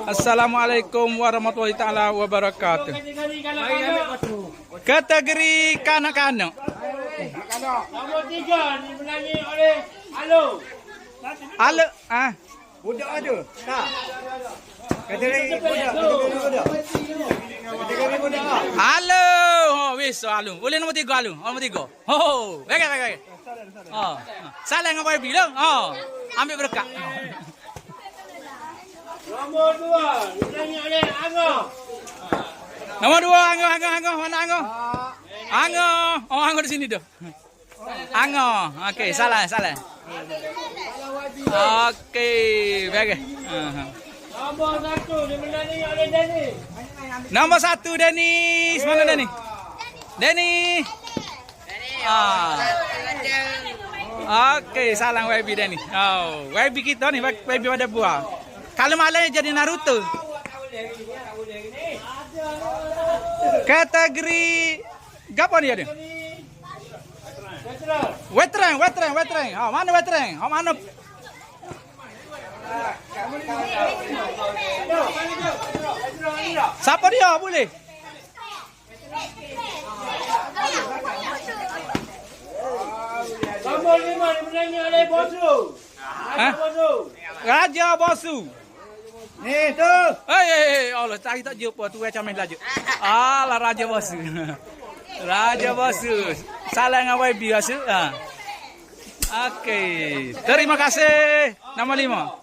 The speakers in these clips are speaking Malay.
Assalamualaikum warahmatullahi taala wabarakatuh. Kategori kanak-kanak. Nombor 3 dimenangi oleh Alo. Alo, Budak ada? Tak. Kategori budak. Kategori budak. Alo. Oh, wis alo. Boleh nombor 3 alo. Nombor 3. Oh, bagai. Oh. Salah dengan YB dah. Oh. Ambil berkat. Nombor 2 dimenangi oleh Anggo. Nombor 2 Anggo. Mana Anggo? Anggo. Oh, Anggo di sini tu. Anggo. Okey, salah. Okey, bagai. Nombor 1 dimenangi oleh Dani. Nombor 1 Dennis. Mana Dennis? Dennis. Okey, salam YB Dennis. Oh, YB kita ni YB pada buah. Kalau malamnya jadi Naruto. Kategori gapo ni ada? Veteran. Ha, mana veteran? Ha, mana? Siapa dia boleh? Nombor 5 dimenangi oleh Bosu. Raja Bosu. Ni tu. Allah, cari tak jumpa tu macam main laju. Alah Raja Bosu. Raja Bosu. Salah dengan YB Bosu. Okey. Terima kasih. Nama 5.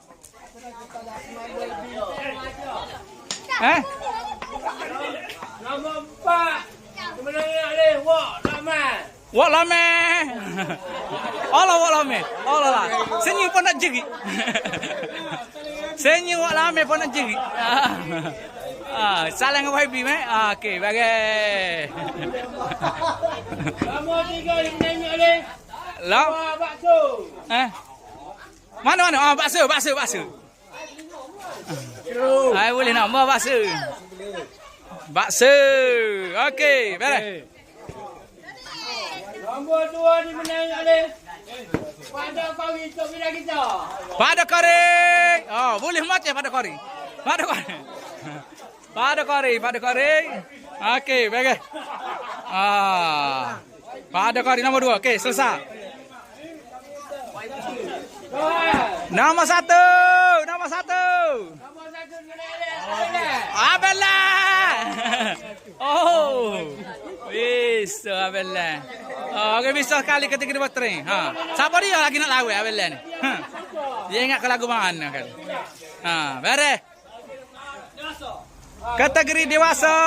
Nombor 4 dimenangi oleh Wak Rahman. Wak lame. Allah Wak lame. Allah lah. Senyum pun nak jerit. Senyum Wak lame pun nak jerit. Salah dengan YB meh. Okey, bagai. Nombor 3 dimenangi oleh Wak Bakso. Mana? Bakso. Boleh nak mau bakso. Okey, baik. Nombor 2 dimenangi oleh Pada Kori untuk bila kita. Pada kori. Oh, boleh macam pada kori. Pada kori. Okey, baik. Pada kori nombor 2. Okey, selesai. Nombor 1. Nombor 1 dimenangi oleh Abella. Oh. Wis, Abella. Okey, bisa sekali ketika dia train. Siapa dia lagi nak lawan Abella ni? Dia ingat ke lagu mana kan? Beres. Kategori dewasa.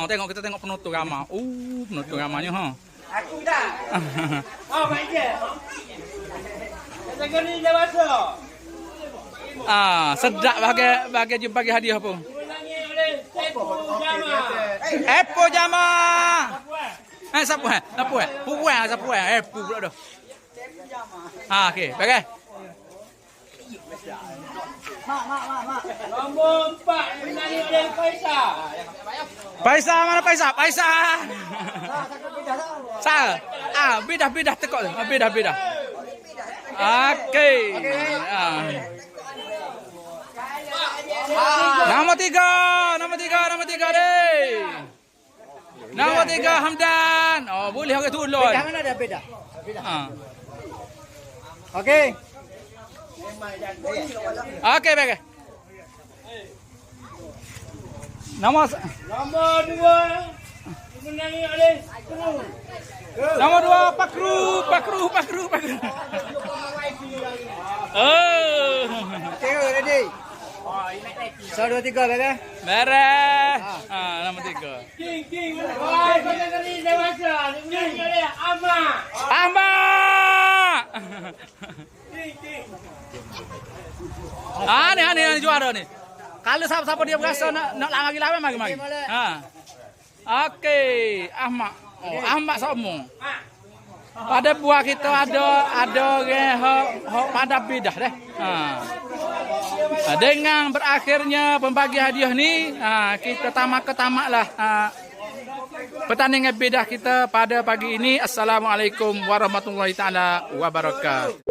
Kita tengok penutur ramah. Penutur ramahnya Aku dah. baik je. Kategori dewasa. Sedap bagi hadiah apa? Dimenangi oleh Sepu Jama. Epo Jama. Siapa? Puan. Epo pula dah. Okey, bagai. Mak. Nombor 4 dimenangi oleh Faisal. Faisal mana Faisal? Sal. Bidah tekok tu. Bidah. Okey. Nombor 3 deh. Nombor 3 Hamdan. Oh, boleh orang tolong. Jangan ada beda. Okey. Okey, baik. Nombor 2 dimenangi oleh Kru. Nombor 2 Pakru. Tengok ready. 1 2 3 bagai. Beres. Nombor 3. King. Kategori dewasa dimenangi oleh Ahmad. Ni juara ni. Kalau siapa dia berasa nak lagi lawan mari. Okey, Ahmad. Ahmad semua. Pada buah kita ada pada bidah deh. Dengan berakhirnya pembagi hadiah ni, kita tamaklah pertandingan bidah kita pada pagi ini. Assalamualaikum warahmatullahi taala wabarakatuh.